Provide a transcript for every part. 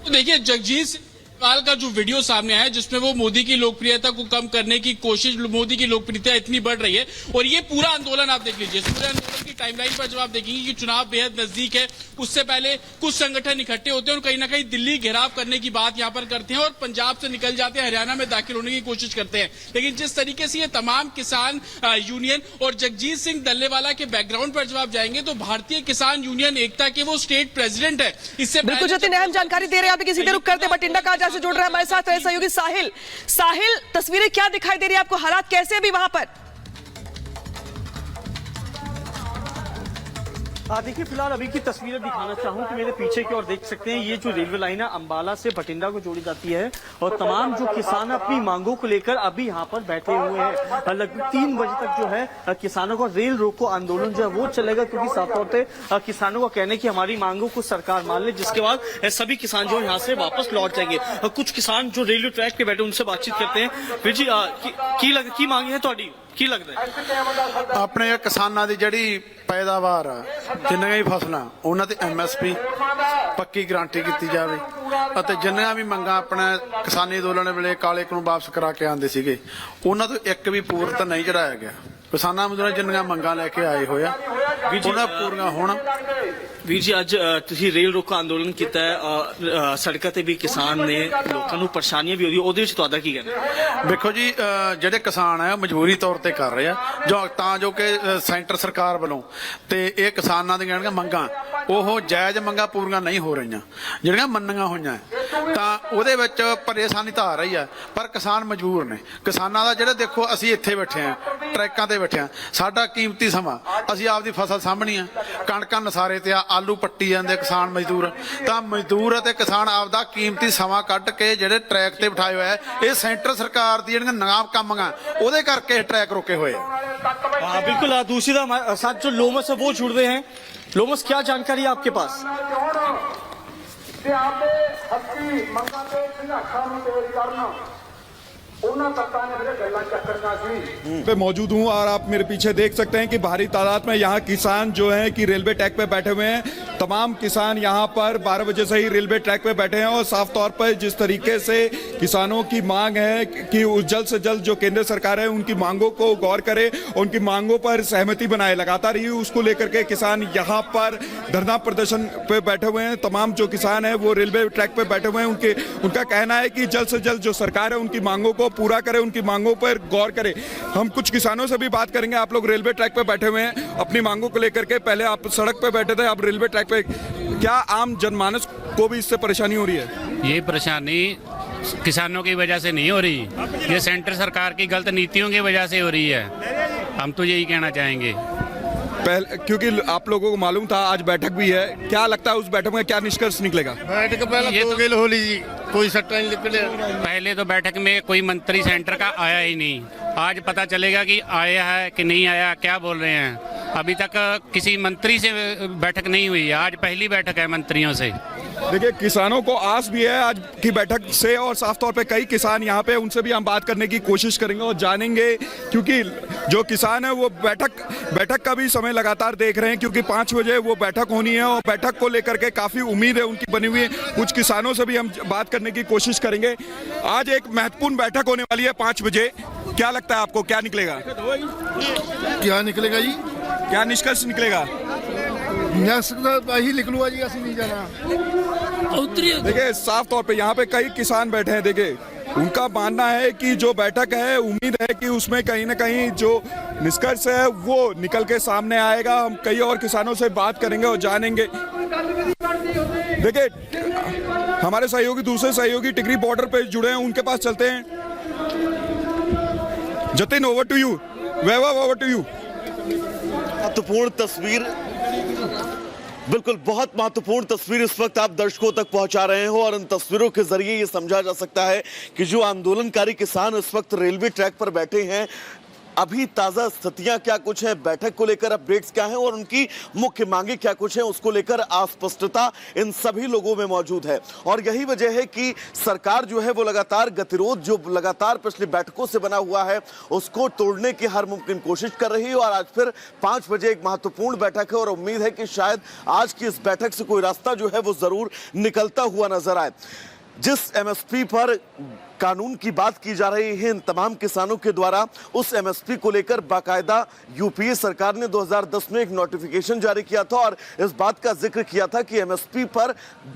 तो देखिए जगजीत पाल का जो वीडियो सामने आया जिसमें वो मोदी की लोकप्रियता को कम करने की कोशिश, मोदी की लोकप्रियता इतनी बढ़ रही है और ये पूरा आंदोलन आप देख लीजिए। पूरे आंदोलन की टाइमलाइन पर जब आप देखेंगे कि चुनाव बेहद नजदीक है, उससे पहले कुछ संगठन इकट्ठे होते हैं और कहीं ना कहीं दिल्ली घेराव करने की बात यहां पर करते हैं और पंजाब से निकल जाते हैं, हरियाणा में दाखिल होने की कोशिश करते हैं। लेकिन जिस तरीके से ये तमाम किसान यूनियन और जगजीत सिंह डल्लेवाला के बैकग्राउंड पर जब आप जाएंगे तो भारतीय किसान यूनियन एकता के वो स्टेट प्रेसिडेंट है। इससे बिल्कुल जतिन अहम जानकारी दे रहे हैं, आप किसी देर रुक करते बठिंडा काजा से जुड़ रहा है हमारे साथ सहयोगी साहिल। साहिल, तस्वीरें क्या दिखाई दे रही है आपको, हालात कैसे अभी वहां पर? देखिए फिलहाल अभी की तस्वीरें दिखाना चाहूँ कि मेरे पीछे की ओर देख सकते हैं ये जो रेलवे लाइन है अंबाला से बठिंडा को जोड़ी जाती है और तमाम जो किसान अपनी मांगों को लेकर अभी यहाँ पर बैठे हुए हैं। लगभग 3 बजे तक जो है किसानों का रेल रोको आंदोलन जो है वो चलेगा, क्योंकि साफ तौर पे किसानों का कहना है कि हमारी मांगों को सरकार मान ले, जिसके बाद सभी किसान जो यहाँ से वापस लौट जाएंगे। कुछ किसान जो रेलवे ट्रैक पे बैठे उनसे बातचीत करते हैं। फिर जी की मांगे है ਤੁਹਾਡੀ ਕੀ ਲੱਗਦਾ ਹੈ? ਆਪਣੇ ਕਿਸਾਨਾਂ ਦੀ ਜਿਹੜੀ ਪੈਦਾਵਾਰ ਆ ਜਿੰਨੀਆਂ ਵੀ ਫਸਲਾਂ ਉਹਨਾਂ ਤੇ ਐਮਐਸਪੀ ਪੱਕੀ ਗਾਰੰਟੀ ਕੀਤੀ ਜਾਵੇ ਅਤੇ ਜਿੰਨੀਆਂ ਵੀ ਮੰਗਾਂ ਆਪਣੇ ਕਿਸਾਨੀ ਅੰਦੋਲਨ ਵੇਲੇ ਕਾਲੇ ਕਾਨੂੰਨ ਵਾਪਸ ਕਰਾ ਕੇ ਆਂਦੇ ਸੀਗੇ ਉਹਨਾਂ ਤੋਂ ਇੱਕ ਵੀ ਪੂਰਤ ਨਹੀਂ ਚੜਾਇਆ ਗਿਆ। ਕਿਸਾਨਾਂ ਅੰਦੋਲਨ ਜਿੰਨੀਆਂ ਮੰਗਾਂ ਲੈ ਕੇ ਆਏ ਹੋਇਆ ਉਹਨਾਂ ਪੂਰੀਆਂ ਹੋਣ। ਵੀਰ ਜੀ ਅੱਜ ਤੁਸੀਂ ਰੇਲ ਰੋਕੋ ਅੰਦੋਲਨ ਕੀਤਾ ਹੈ, ਸੜਕਾਂ ਤੇ ਵੀ ਕਿਸਾਨ ਨੇ, ਲੋਕਾਂ ਨੂੰ ਪਰੇਸ਼ਾਨੀਆਂ ਵੀ ਹੋ ਰਹੀ, ਉਹਦੇ ਵਿੱਚ ਤੁਹਾਡਾ ਕੀ ਕਹਿਣਾ? ਦੇਖੋ ਜੀ ਜਿਹੜੇ ਕਿਸਾਨ ਆ ਮਜਬੂਰੀ ਤੌਰ ਤੇ ਕਰ ਰਹੇ ਆ ਜੋ ਕਿ ਸੈਂਟਰ ਸਰਕਾਰ ਵੱਲੋਂ ਤੇ ਇਹ ਕਿਸਾਨਾਂ ਦੀਆਂ ਜਿਹੜੀਆਂ ਮੰਗਾਂ ਉਹ ਜਾਇਜ਼ ਮੰਗਾਂ ਪੂਰੀਆਂ ਨਹੀਂ ਹੋ ਰਹੀਆਂ, ਜਿਹੜੀਆਂ ਮੰਨੀਆਂ ਹੋਈਆਂ ਤਾਂ ਉਹਦੇ ਵਿੱਚ ਪਰੇਸ਼ਾਨੀ ਤਾਂ ਆ ਰਹੀ ਆ, ਪਰ ਕਿਸਾਨ ਮਜਬੂਰ ਨੇ। ਕਿਸਾਨਾਂ ਦਾ ਜਿਹੜਾ ਦੇਖੋ ਅਸੀਂ ਇੱਥੇ ਬੈਠੇ ਆ ਟਰੈਕਾਂ ਤੇ ਬੈਠੇ ਆ, ਸਾਡਾ ਕੀਮਤੀ ਸਮਾਂ ਅਸੀਂ ਆਪਦੀ ਫਸਲ ਸਾਂਭਣੀ ਆ, ਕਣਕਾਂ ਨਸਾਰੇ ਤੇ ਆ, ਆਲੂ ਪੱਟੀ ਜਾਂਦੇ ਕਿਸਾਨ ਮਜ਼ਦੂਰ, ਤਾਂ ਮਜ਼ਦੂਰ ਅਤੇ ਕਿਸਾਨ ਆਪਦਾ ਕੀਮਤੀ ਸਮਾਂ ਕੱਢ ਕੇ ਜਿਹੜੇ ਟਰੈਕ ਤੇ ਬਿਠਾਏ ਹੋਏ ਆ ਇਹ ਸੈਂਟਰ ਸਰਕਾਰ ਦੀ ਜਿਹੜੀਆਂ ਨਾਮ ਕੰਮਾਂ ਉਹਦੇ ਕਰਕੇ ਟਰੈਕ ਰੁਕੇ ਹੋਏ ਆ। बिल्कुल दूसरी हमारे साथ जो लोमस है वो जुड़ रहे हैं। लोमस, क्या जानकारी है आपके पास? पे मौजूद हूँ और आप मेरे पीछे देख सकते हैं कि भारी तादाद में यहाँ किसान जो हैं कि रेलवे ट्रैक पे बैठे हुए हैं। तमाम किसान यहाँ पर 12 बजे से ही रेलवे ट्रैक पे बैठे हैं और साफ तौर पर जिस तरीके से किसानों की मांग है कि जल्द से जल्द जो केंद्र सरकार है उनकी मांगों को गौर करे, उनकी मांगों पर सहमति बनाए, लगातार ही उसको लेकर के किसान यहाँ पर धरना प्रदर्शन पे बैठे हुए हैं। तमाम जो किसान है वो रेलवे ट्रैक पे बैठे हुए हैं। उनका कहना है कि जल्द से जल्द जो सरकार है उनकी मांगों को पूरा करे, उनकी मांगों पर गौर करे। हम कुछ किसानों से भी बात करेंगे। आप लोग रेलवे ट्रैक पे बैठे हुए हैं अपनी मांगों को लेकर के, पहले आप सड़क पे बैठे थे, आप रेलवे ट्रैक पे, क्या आम जनमानस को भी इससे परेशानी हो रही है? ये परेशानी किसानों की वजह से नहीं हो रही, ये सेंटर सरकार की गलत नीतियों की वजह से हो रही है। हम तो यही कहना चाहेंगे। पहले क्योंकि आप लोगों को मालूम था आज बैठक भी है, क्या लगता है उस बैठक में क्या निष्कर्ष निकलेगा? बैठक पहले तो गिल हो लीजिए, कोई सट्टा नहीं निकले। पहले तो बैठक में कोई मंत्री सेंटर का आया ही नहीं, आज पता चलेगा कि आया है कि नहीं आया, क्या बोल रहे हैं। अभी तक किसी मंत्री से बैठक नहीं हुई है, आज पहली बैठक है मंत्रियों से। देखिए किसानों को आस भी है आज की बैठक से और साफ तौर पे कई किसान यहाँ पे, उनसे भी हम बात करने की कोशिश करेंगे और जानेंगे, क्योंकि जो किसान है वो बैठक का भी समय लगातार देख रहे हैं, क्योंकि 5 बजे वो बैठक होनी है और बैठक को लेकर के काफी उम्मीद है उनकी बनी हुई है। कुछ किसानों से भी हम बात करने की कोशिश करेंगे। आज एक महत्वपूर्ण बैठक होने वाली है 5 बजे, क्या लगता है आपको, क्या निकलेगा? क्या निकलेगा जी? क्या निष्कर्ष निकलेगा? ही निकलूंगा जी, ऐसे नहीं जाना। देखिए साफ तौर पे यहाँ पे कई किसान बैठे हैं। देखिए उनका मानना है कि जो बैठक है उम्मीद है कि उसमें कहीं ना कहीं जो निष्कर्ष है वो निकल के सामने आएगा। हम कई और किसानों से बात करेंगे और जानेंगे। देखिए हमारे सहयोगी, दूसरे सहयोगी टिकरी बॉर्डर पे जुड़े हैं, उनके पास चलते हैं। Jatin, over to you. Vaibhav, over to you. महत्वपूर्ण तस्वीर, बिल्कुल बहुत महत्वपूर्ण तस्वीर इस वक्त आप दर्शकों तक पहुंचा रहे हो और इन तस्वीरों के जरिए ये समझा जा सकता है कि जो आंदोलनकारी किसान इस वक्त रेलवे ट्रैक पर बैठे हैं अभी ताजा स्थितियां क्या कुछ है, बैठक को लेकर अपडेट्स क्या है और उनकी मुख्य मांगे क्या कुछ है, उसको लेकर अस्पष्टता इन सभी लोगों में मौजूद है। और यही वजह है कि सरकार जो है वो लगातार गतिरोध जो लगातार पिछली बैठकों से बना हुआ है उसको तोड़ने की हर मुमकिन कोशिश कर रही है। और आज फिर 5 बजे एक महत्वपूर्ण बैठक है और उम्मीद है कि शायद आज की इस बैठक से कोई रास्ता जो है वो जरूर निकलता हुआ नजर आए। जिस एमएसपी पर कानून की बात की जा रही है इन तमाम किसानों के द्वारा, उस एमएसपी को लेकर बाकायदा यूपीए सरकार ने 2010 में एक नोटिफिकेशन जारी किया था और इस बात का जिक्र किया था कि एमएसपी पर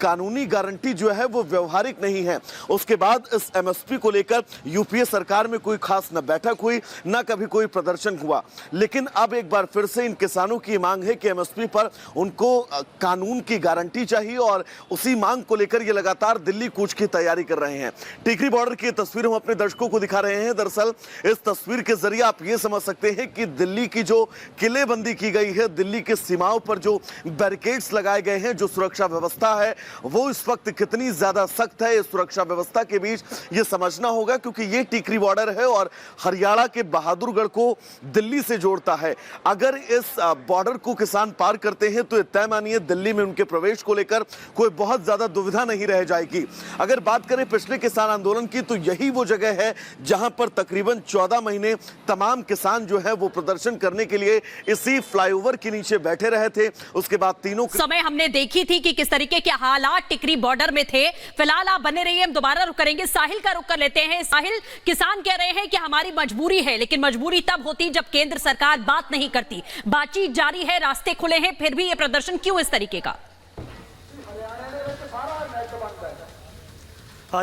कानूनी गारंटी जो है वो व्यवहारिक नहीं है। उसके बाद इस एमएसपी को लेकर यूपीए सरकार में कोई खास न बैठक हुई न कभी कोई प्रदर्शन हुआ। लेकिन अब एक बार फिर से इन किसानों की मांग है कि एमएसपी पर उनको कानून की गारंटी चाहिए और उसी मांग को लेकर ये लगातार दिल्ली कूच की तैयारी कर रहे हैं। टिकरी बॉर्डर की तस्वीर हम अपने दर्शकों को दिखा रहे हैं। दरअसल इस तस्वीर के जरिए आप ये समझ सकते हैं कि दिल्ली की जो किलेबंदी की गई है, दिल्ली के सीमाओं पर जो बैरिकेड्स लगाए गए हैं, जो सुरक्षा व्यवस्था है वो इस वक्त कितनी ज्यादा सख्त है। इस सुरक्षा व्यवस्था के बीच ये समझना होगा क्योंकि ये टिकरी बॉर्डर है और हरियाणा के बहादुरगढ़ को दिल्ली से जोड़ता है। अगर इस बॉर्डर को किसान पार करते हैं तो तय मानिए दिल्ली में उनके प्रवेश को लेकर कोई बहुत ज्यादा दुविधा नहीं रह जाएगी। अगर बात करें पिछले किसान आंदोलन की तो यही वो जगह है जहां पर तकरीबन 14 महीने तमाम किसान जो है वो प्रदर्शन करने के लिए इसी फ्लाईओवर के नीचे बैठे रहे थे। उसके बाद तीनों समय हमने देखी थी कि किस तरीके के हालात टिकरी बॉर्डर में थे। फिलहाल आप बने रहिए, हम दोबारा रुक करेंगे। साहिल का रुक कर लेते हैं। साहिल, किसान कह रहे हैं कि हमारी मजबूरी है, लेकिन मजबूरी तब होती जब केंद्र सरकार बात नहीं करती। बातचीत जारी है, रास्ते खुले हैं, फिर भी ये प्रदर्शन क्यों इस तरीके का?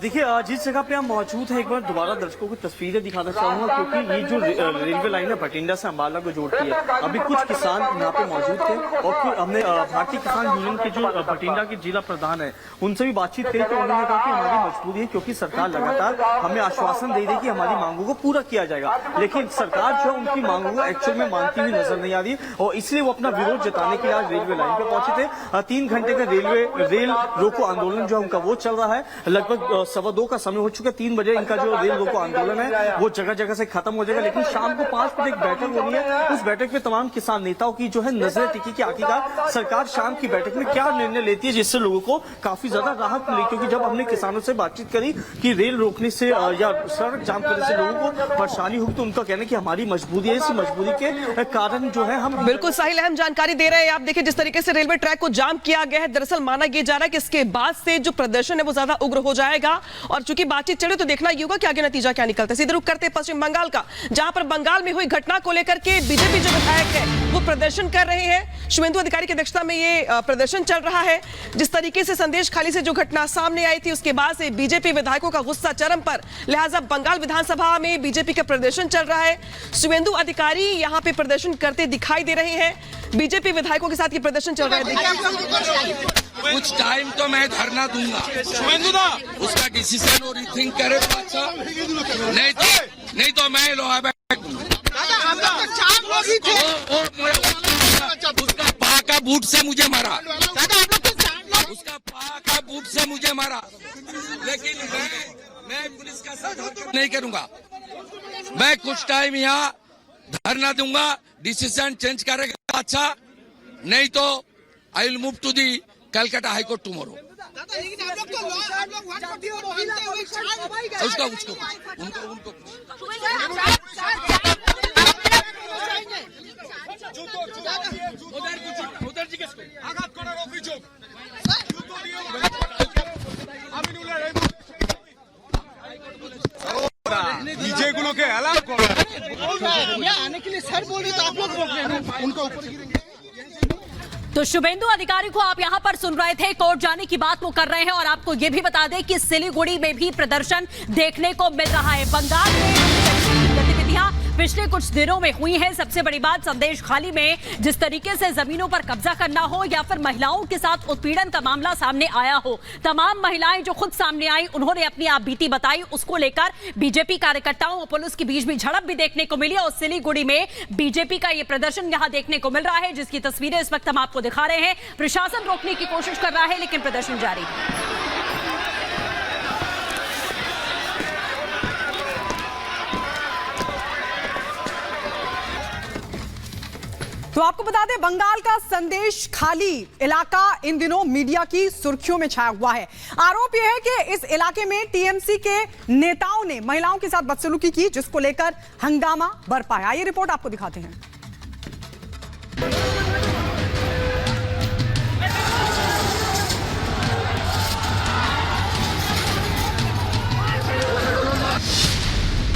देखिए जिस जगह पे हम मौजूद हैं एक बार दोबारा दर्शकों को तस्वीरें दिखाना चाहूंगा क्योंकि ये जो रेलवे लाइन है बठिंडा से अंबाला को जोड़ती है। अभी कुछ किसान यहाँ पे मौजूद थे और फिर हमने भारतीय किसान यूनियन के जो बठिंडा के जिला प्रधान है उनसे भी बातचीत करी तो उन्होंने कहा कि हमारी मजबूरी है क्योंकि सरकार लगातार हमें आश्वासन दे रही कि हमारी मांगों को पूरा किया जाएगा, लेकिन सरकार जो है उनकी मांगों को एक्चुअल में मानती हुई नजर नहीं आ रही और इसलिए वो अपना विरोध जताने के लिए आज रेलवे लाइन पे पहुंचे थे। 3 घंटे का रेल रोको आंदोलन जो है उनका वो चल रहा है। लगभग 2:15 का समय हो चुका है। 3 बजे इनका जो रेल रोको आंदोलन है वो जगह जगह से खत्म हो जाएगा, लेकिन शाम को 5 बजे एक बैठक हो रही है। उस बैठक में तमाम किसान नेताओं की जो है नजरें टिकी कि आखिरकार सरकार शाम की बैठक में क्या निर्णय लेती है जिससे लोगों को काफी ज्यादा राहत मिली। क्योंकि जब हमने किसानों से बातचीत करी कि रेल रोकने से या सड़क जाम करने से लोगों को परेशानी होगी तो उनका कहना है कि हमारी मजबूरी है, इसी मजबूरी के कारण जो है हम बिल्कुल साहिल अहम जानकारी दे रहे हैं। आप देखिए जिस तरीके से रेलवे ट्रैक को जाम किया गया है, दरअसल माना यह जा रहा है कि इसके बाद से जो प्रदर्शन है वो ज्यादा उग्र हो जाएगा और चूंकि बातचीत चले तो देखना ये होगा कि आगे नतीजा क्या निकलता है। सीधे रुख करते पश्चिम बंगाल का, जहां पर बंगाल में हुई घटना को लेकर के बीजेपी जो विधायक है वो प्रदर्शन कर रहे हैं। शुभेंदु अधिकारी की अध्यक्षता में ये प्रदर्शन चल रहा है। जिस तरीके से संदेश खाली से जो घटना सामने आई थी उसके बाद से बीजेपी विधायकों का गुस्सा चरम पर, लिहाजा बंगाल विधानसभा में बीजेपी का प्रदर्शन चल रहा है। शुभेंदु अधिकारी यहां पे प्रदर्शन करते दिखाई दे रहे हैं। बीजेपी विधायकों के साथ ये प्रदर्शन चल रहा है। कुछ टाइम तो मैं धरना दूंगा, उसका डिसीजन और रिथिंक करे अच्छा, नहीं तो मैं लोहा उसका पाका बूट से मुझे मारा, उसका पाका बूट से मुझे मारा, लेकिन मैं पुलिस का साथ नहीं करूंगा। मैं कुछ टाइम यहाँ धरना दूंगा, डिसीजन चेंज करेगा अच्छा, नहीं तो I will move to the Calcutta high court tomorrow. उनको गुलों के अलाव मैं आने के लिए सर बोल रही तो आप लोग रोक रहे हैं, उनको ऊपर गिरेंगे। तो शुभेंदु अधिकारी को आप यहां पर सुन रहे थे, कोर्ट जाने की बात वो कर रहे हैं और आपको ये भी बता दें कि सिलीगुड़ी में भी प्रदर्शन देखने को मिल रहा है। बंगाल में गतिविधियां पिछले कुछ दिनों में हुई हैं। सबसे बड़ी बात संदेश खाली में जिस तरीके से जमीनों पर कब्जा करना हो या फिर महिलाओं के साथ उत्पीड़न का मामला सामने आया हो, तमाम महिलाएं जो खुद सामने आई उन्होंने अपनी आप बीती बताई। उसको लेकर बीजेपी कार्यकर्ताओं और पुलिस के बीच भी झड़प भी देखने को मिली और सिलीगुड़ी में बीजेपी का यह प्रदर्शन यहां देखने को मिल रहा है, जिसकी तस्वीरें इस वक्त हम आपको दिखा रहे हैं। प्रशासन रोकने की कोशिश कर रहा है लेकिन प्रदर्शन जारी है। तो आपको बता दें, बंगाल का संदेश खाली इलाका इन दिनों मीडिया की सुर्खियों में छाया हुआ है। आरोप यह है कि इस इलाके में टीएमसी के नेताओं ने महिलाओं के साथ बदसलूकी की, जिसको लेकर हंगामा बरपा है। आइए रिपोर्ट आपको दिखाते हैं।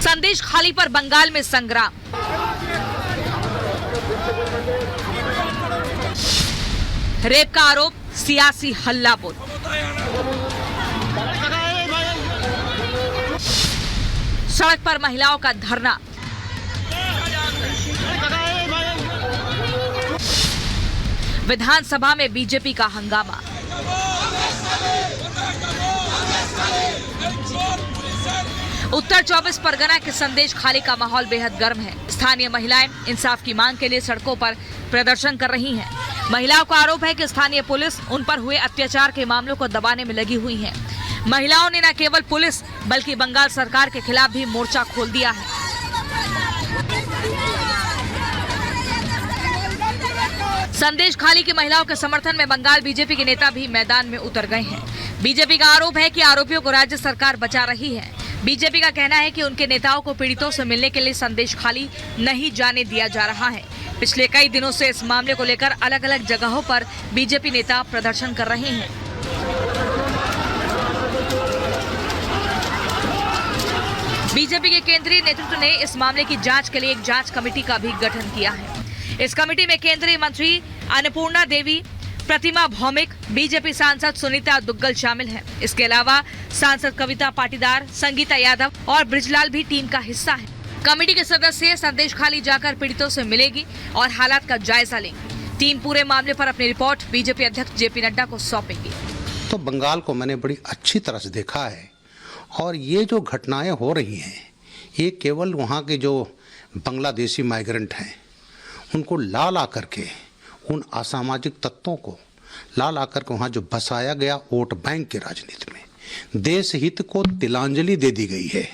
संदेश खाली पर बंगाल में संग्राम। रेप का आरोप, सियासी हल्ला बोल। सड़क पर महिलाओं का धरना। विधानसभा में बीजेपी का हंगामा। उत्तर 24 परगना के संदेश खाली का माहौल बेहद गर्म है। स्थानीय महिलाएं इंसाफ की मांग के लिए सड़कों पर प्रदर्शन कर रही हैं। महिलाओं का आरोप है कि स्थानीय पुलिस उन पर हुए अत्याचार के मामलों को दबाने में लगी हुई है। महिलाओं ने न केवल पुलिस बल्कि बंगाल सरकार के खिलाफ भी मोर्चा खोल दिया है। संदेश खाली की महिलाओं के समर्थन में बंगाल बीजेपी के नेता भी मैदान में उतर गए हैं। बीजेपी का आरोप है कि आरोपियों को राज्य सरकार बचा रही है। बीजेपी का कहना है कि उनके नेताओं को पीड़ितों से मिलने के लिए संदेश खाली नहीं जाने दिया जा रहा है। पिछले कई दिनों से इस मामले को लेकर अलग अलग जगहों पर बीजेपी नेता प्रदर्शन कर रहे हैं। बीजेपी के केंद्रीय नेतृत्व ने इस मामले की जांच के लिए एक जांच कमेटी का भी गठन किया है। इस कमेटी में केंद्रीय मंत्री अन्नपूर्णा देवी, प्रतिमा भौमिक, बीजेपी सांसद सुनीता दुग्गल शामिल हैं। इसके अलावा सांसद कविता पाटीदार, संगीता यादव और ब्रिजलाल भी टीम का हिस्सा है। कमेटी के सदस्य संदेश खाली जाकर पीड़ितों से मिलेगी और हालात का जायजा लेंगी। टीम पूरे मामले पर अपनी रिपोर्ट बीजेपी अध्यक्ष जेपी नड्डा को सौंपेगी। तो बंगाल को मैंने बड़ी अच्छी तरह से देखा है और ये जो घटनाएं हो रही हैं, ये केवल वहाँ के जो बांग्लादेशी माइग्रेंट हैं उनको ला करके, उन असामाजिक तत्वों को ला करके वहाँ जो बसाया गया वोट बैंक की राजनीति में देश हित को तिलांजलि दे दी गई है।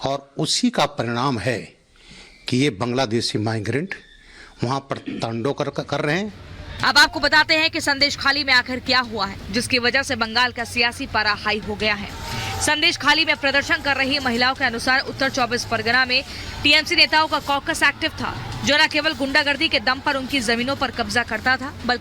और उसी का परिणाम है कि ये बांग्लादेशी माइग्रेंट वहाँ पर तांडव कर रहे हैं। अब आपको बताते हैं कि संदेश खाली में आखिर क्या हुआ है, जिसकी वजह से बंगाल का सियासी पारा हाई हो गया है। संदेश खाली में प्रदर्शन कर रही महिलाओं के अनुसार उत्तर 24 परगना में टीएमसी नेताओं का कॉकस एक्टिव था, जो न केवल गुंडागर्दी के दम पर उनकी जमीनों पर कब्जा करता था, बल्कि